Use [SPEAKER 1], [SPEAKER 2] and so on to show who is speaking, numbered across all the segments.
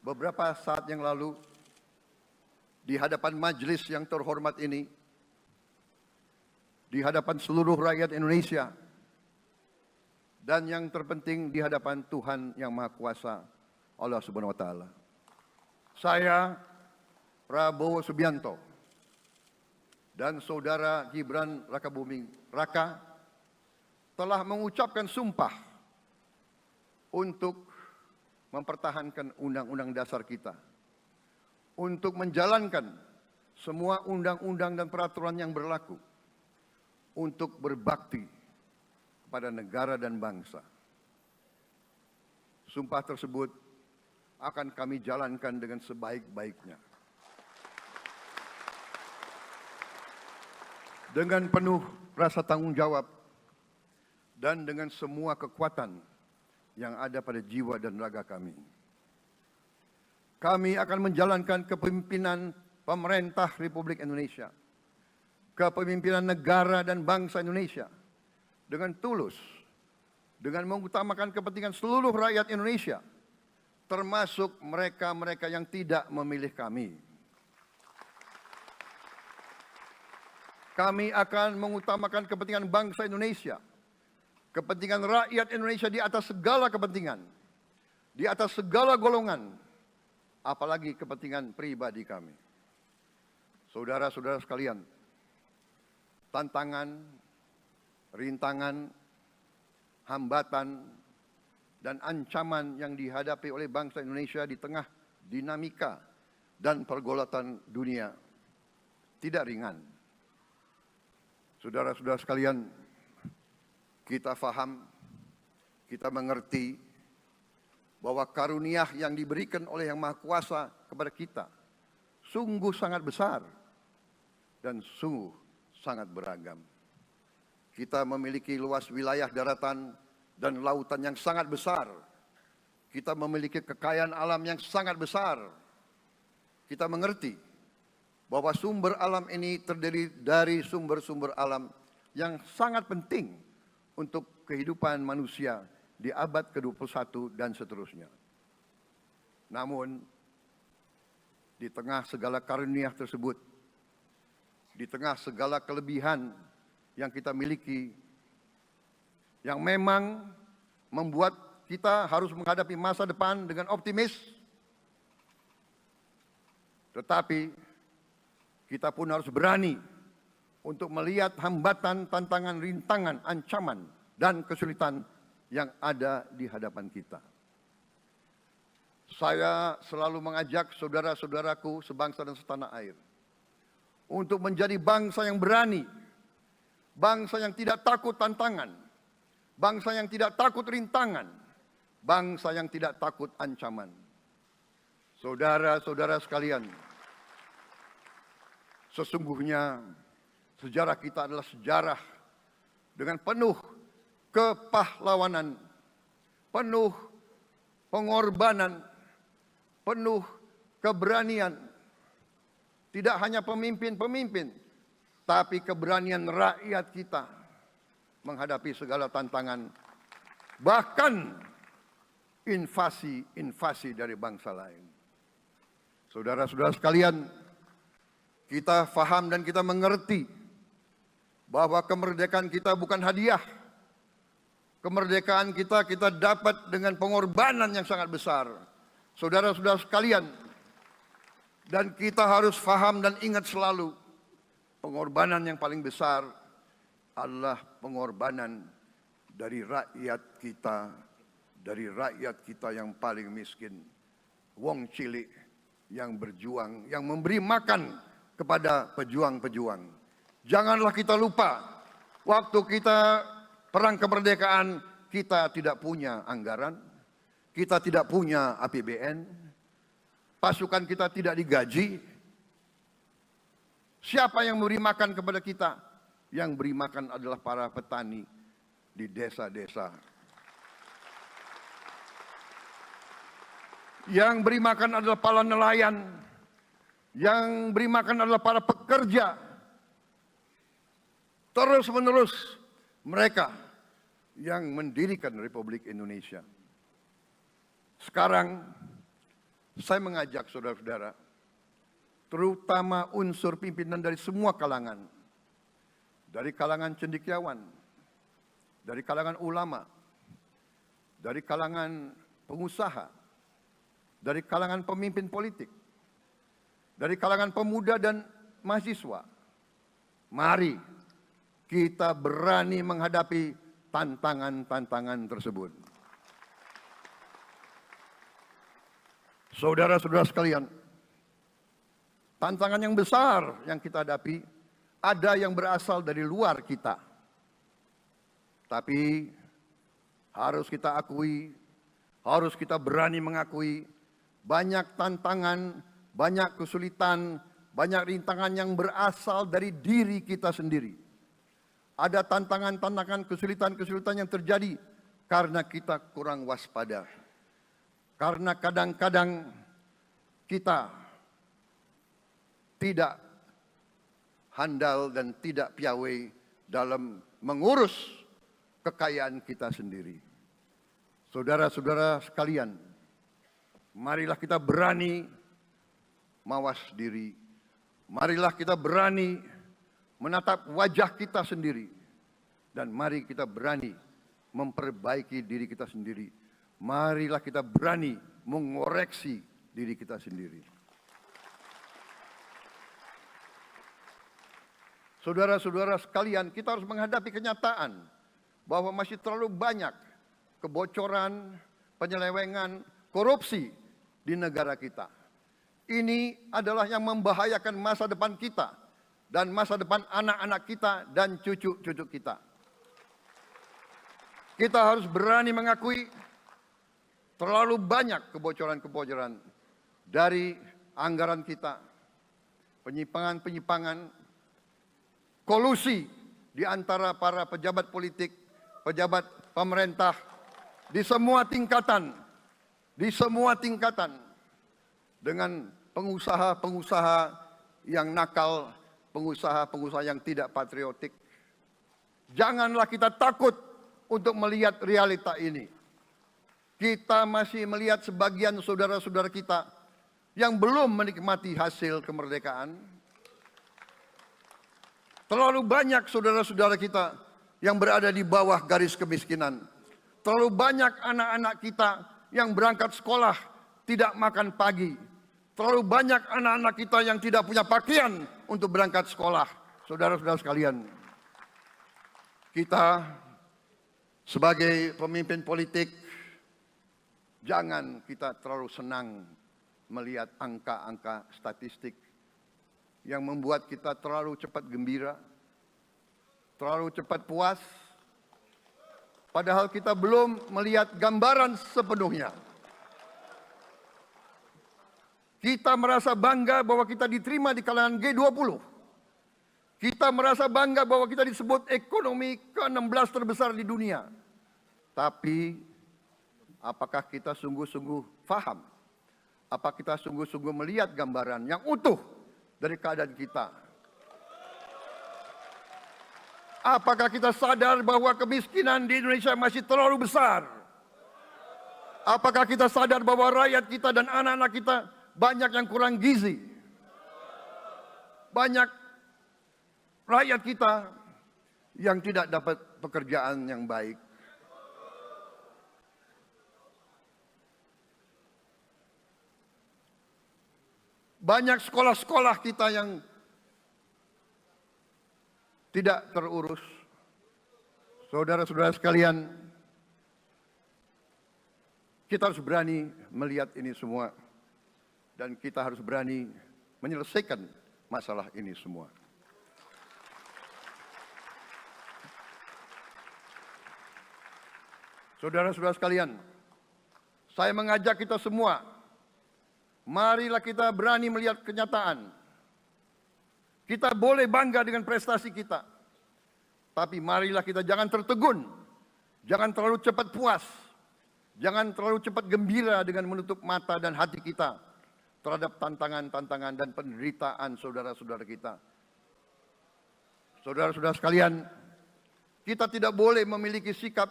[SPEAKER 1] beberapa saat yang lalu di hadapan majelis yang terhormat ini, di hadapan seluruh rakyat Indonesia, dan yang terpenting di hadapan Tuhan Yang Maha Kuasa, Allah Subhanahu wa Ta'ala. Saya, Prabowo Subianto, dan Saudara Gibran Rakabuming Raka telah mengucapkan sumpah untuk mempertahankan Undang-Undang Dasar kita, untuk menjalankan semua undang-undang dan peraturan yang berlaku, untuk berbakti kepada negara dan bangsa. Sumpah tersebut akan kami jalankan dengan sebaik-baiknya, dengan penuh rasa tanggung jawab dan dengan semua kekuatan yang ada pada jiwa dan raga kami. Kami akan menjalankan kepemimpinan pemerintah Republik Indonesia, kepemimpinan negara dan bangsa Indonesia dengan tulus, dengan mengutamakan kepentingan seluruh rakyat Indonesia, termasuk mereka-mereka yang tidak memilih kami. Kami akan mengutamakan kepentingan bangsa Indonesia, kepentingan rakyat Indonesia di atas segala kepentingan, di atas segala golongan, apalagi kepentingan pribadi kami. Saudara-saudara sekalian, tantangan, rintangan, hambatan, dan ancaman yang dihadapi oleh bangsa Indonesia di tengah dinamika dan pergolatan dunia tidak ringan. Saudara-saudara sekalian, kita faham, kita mengerti bahwa karunia yang diberikan oleh Yang Maha Kuasa kepada kita sungguh sangat besar dan sungguh sangat beragam. Kita memiliki luas wilayah daratan dan lautan yang sangat besar. Kita memiliki kekayaan alam yang sangat besar. Kita mengerti bahwa sumber alam ini terdiri dari sumber-sumber alam yang sangat penting untuk kehidupan manusia di abad ke-21 dan seterusnya. Namun, di tengah segala karunia tersebut, di tengah segala kelebihan yang kita miliki, yang memang membuat kita harus menghadapi masa depan dengan optimis, tetapi kita pun harus berani untuk melihat hambatan, tantangan, rintangan, ancaman, dan kesulitan yang ada di hadapan kita. Saya selalu mengajak saudara-saudaraku sebangsa dan setanah air untuk menjadi bangsa yang berani, bangsa yang tidak takut tantangan, bangsa yang tidak takut rintangan, bangsa yang tidak takut ancaman. Saudara-saudara sekalian, sesungguhnya sejarah kita adalah sejarah dengan penuh kepahlawanan, penuh pengorbanan, penuh keberanian. Tidak hanya pemimpin-pemimpin, tapi keberanian rakyat kita menghadapi segala tantangan, bahkan invasi-invasi dari bangsa lain. Saudara-saudara sekalian, kita faham dan kita mengerti bahwa kemerdekaan kita bukan hadiah. Kemerdekaan kita dapat dengan pengorbanan yang sangat besar. Saudara-saudara sekalian, dan kita harus faham dan ingat selalu, pengorbanan yang paling besar adalah pengorbanan dari rakyat kita yang paling miskin. Wong cilik yang berjuang, yang memberi makan kepada pejuang-pejuang. Janganlah kita lupa, waktu kita perang kemerdekaan, kita tidak punya anggaran, kita tidak punya APBN, pasukan kita tidak digaji. Siapa yang memberi makan kepada kita? Yang beri makan adalah para petani di desa-desa. Yang beri makan adalah para nelayan. Yang beri makan adalah para pekerja. Terus-menerus mereka yang mendirikan Republik Indonesia. Sekarang Saya mengajak saudara-saudara, terutama unsur pimpinan dari semua kalangan, dari kalangan cendekiawan, dari kalangan ulama, dari kalangan pengusaha, dari kalangan pemimpin politik, dari kalangan pemuda dan mahasiswa. Mari kita berani menghadapi tantangan-tantangan tersebut. Saudara-saudara sekalian, tantangan yang besar yang kita hadapi ada yang berasal dari luar kita. Tapi harus kita akui, harus kita berani mengakui banyak tantangan, banyak kesulitan, banyak rintangan yang berasal dari diri kita sendiri. Ada tantangan-tantangan, kesulitan-kesulitan yang terjadi karena kita kurang waspada. Karena kadang-kadang kita tidak handal dan tidak piawai dalam mengurus kekayaan kita sendiri. Saudara-saudara sekalian, marilah kita berani mawas diri. Marilah kita berani menatap wajah kita sendiri. Dan mari kita berani memperbaiki diri kita sendiri. Marilah kita berani mengoreksi diri kita sendiri. Saudara-saudara sekalian, kita harus menghadapi kenyataan bahwa masih terlalu banyak kebocoran, penyelewengan, korupsi di negara kita. Ini adalah yang membahayakan masa depan kita dan masa depan anak-anak kita dan cucu-cucu kita. Kita harus berani mengakui terlalu banyak kebocoran-kebocoran dari anggaran kita, penyimpangan-penyimpangan, kolusi di antara para pejabat politik, pejabat pemerintah di semua tingkatan, dengan pengusaha-pengusaha yang nakal, pengusaha-pengusaha yang tidak patriotik. Janganlah kita takut untuk melihat realita ini. Kita masih melihat sebagian saudara-saudara kita yang belum menikmati hasil kemerdekaan. Terlalu banyak saudara-saudara kita yang berada di bawah garis kemiskinan. Terlalu banyak anak-anak kita yang berangkat sekolah tidak makan pagi. Terlalu banyak anak-anak kita yang tidak punya pakaian untuk berangkat sekolah. Saudara-saudara sekalian, kita sebagai pemimpin politik, jangan kita terlalu senang melihat angka-angka statistik yang membuat kita terlalu cepat gembira, terlalu cepat puas, padahal kita belum melihat gambaran sepenuhnya. Kita merasa bangga bahwa kita diterima di kalangan G20. Kita merasa bangga bahwa kita disebut ekonomi ke-16 terbesar di dunia. Tapi apakah kita sungguh-sungguh faham? Apa kita sungguh-sungguh melihat gambaran yang utuh dari keadaan kita? Apakah kita sadar bahwa kemiskinan di Indonesia masih terlalu besar? Apakah kita sadar bahwa rakyat kita dan anak-anak kita banyak yang kurang gizi? Banyak rakyat kita yang tidak dapat pekerjaan yang baik. Banyak sekolah-sekolah kita yang tidak terurus. Saudara-saudara sekalian, kita harus berani melihat ini semua. Dan kita harus berani menyelesaikan masalah ini semua. Saudara-saudara sekalian, saya mengajak kita semua, marilah kita berani melihat kenyataan. Kita boleh bangga dengan prestasi kita. Tapi marilah kita jangan tertegun. Jangan terlalu cepat puas. Jangan terlalu cepat gembira dengan menutup mata dan hati kita terhadap tantangan-tantangan dan penderitaan saudara-saudara kita. Saudara-saudara sekalian, kita tidak boleh memiliki sikap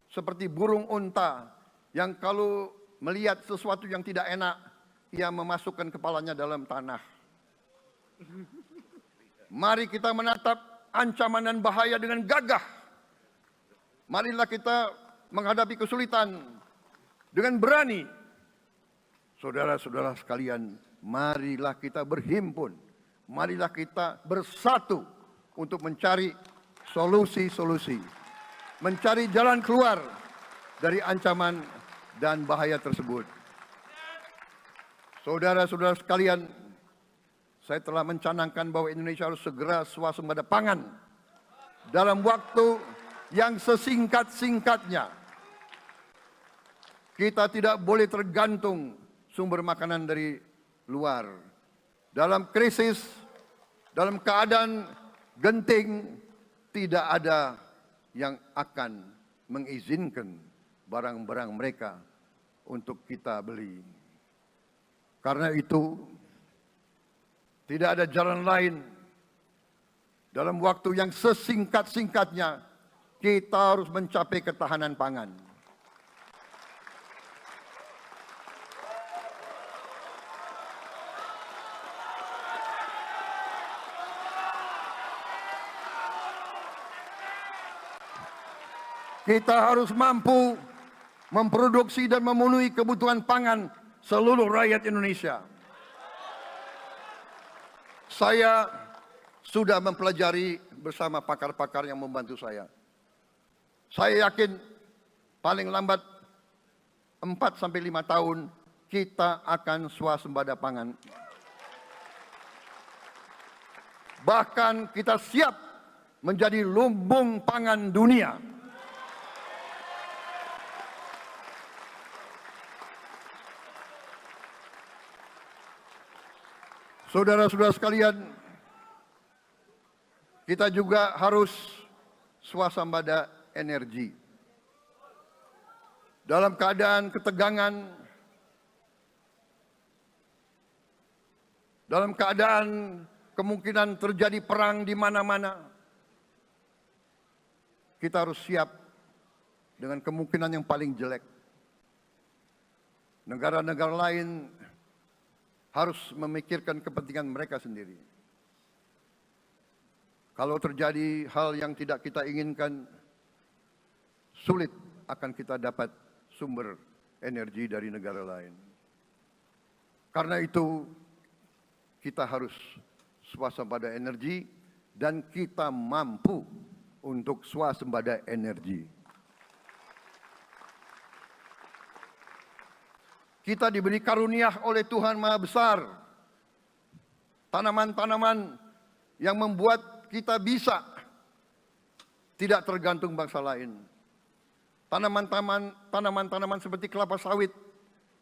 [SPEAKER 1] seperti burung unta yang kalau melihat sesuatu yang tidak enak, ia memasukkan kepalanya dalam tanah. Mari kita menatap ancaman dan bahaya dengan gagah. Marilah kita menghadapi kesulitan dengan berani. Saudara-saudara sekalian, marilah kita berhimpun. Marilah kita bersatu untuk mencari solusi-solusi. Mencari jalan keluar dari ancaman dan bahaya tersebut. Saudara-saudara sekalian, saya telah mencanangkan bahwa Indonesia harus segera swasembada pangan dalam waktu yang sesingkat-singkatnya. Kita tidak boleh tergantung sumber makanan dari luar. Dalam krisis, dalam keadaan genting, tidak ada yang akan mengizinkan barang-barang mereka untuk kita beli. Karena itu, tidak ada jalan lain. Dalam waktu yang sesingkat-singkatnya, kita harus mencapai ketahanan pangan. Kita harus mampu memproduksi dan memenuhi kebutuhan pangan seluruh rakyat Indonesia. Saya sudah mempelajari bersama pakar-pakar yang membantu saya. Saya yakin paling lambat 4-5 tahun kita akan swasembada pangan. Bahkan kita siap menjadi lumbung pangan dunia. Saudara-saudara sekalian, kita juga harus swasembada energi. Dalam keadaan ketegangan, dalam keadaan kemungkinan terjadi perang di mana-mana, kita harus siap dengan kemungkinan yang paling jelek. Negara-negara lain harus memikirkan kepentingan mereka sendiri. Kalau terjadi hal yang tidak kita inginkan, sulit akan kita dapat sumber energi dari negara lain. Karena itu, kita harus swasembada energi dan kita mampu untuk swasembada energi. Kita diberi karunia oleh Tuhan Maha Besar. Tanaman-tanaman yang membuat kita bisa tidak tergantung bangsa lain. Tanaman-tanaman seperti kelapa sawit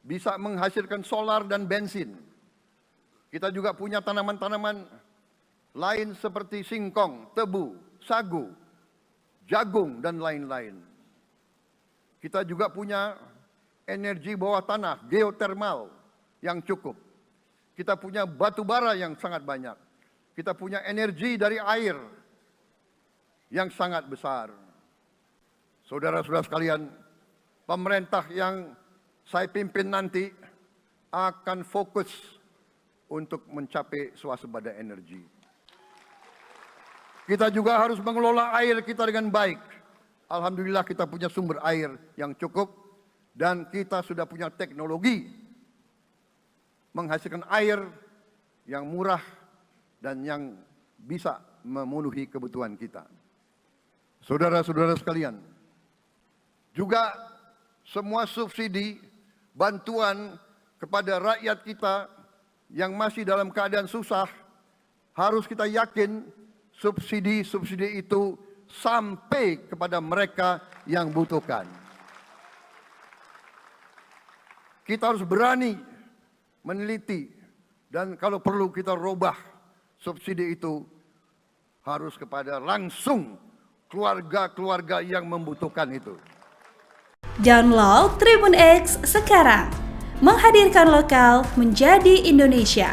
[SPEAKER 1] bisa menghasilkan solar dan bensin. Kita juga punya tanaman-tanaman lain seperti singkong, tebu, sagu, jagung, dan lain-lain. Kita juga punya energi bawah tanah, geotermal yang cukup. Kita punya batu bara yang sangat banyak. Kita punya energi dari air yang sangat besar. Saudara-saudara sekalian, pemerintah yang saya pimpin nanti akan fokus untuk mencapai swasembada energi. Kita juga harus mengelola air kita dengan baik. Alhamdulillah kita punya sumber air yang cukup. Dan kita sudah punya teknologi menghasilkan air yang murah dan yang bisa memenuhi kebutuhan kita. Saudara-saudara sekalian, juga semua subsidi, bantuan kepada rakyat kita yang masih dalam keadaan susah, harus kita yakin subsidi-subsidi itu sampai kepada mereka yang butuhkan. Kita harus berani meneliti dan kalau perlu kita robah subsidi itu harus kepada langsung keluarga-keluarga yang membutuhkan itu.
[SPEAKER 2] Download Tribun X sekarang, menghadirkan lokal menjadi Indonesia.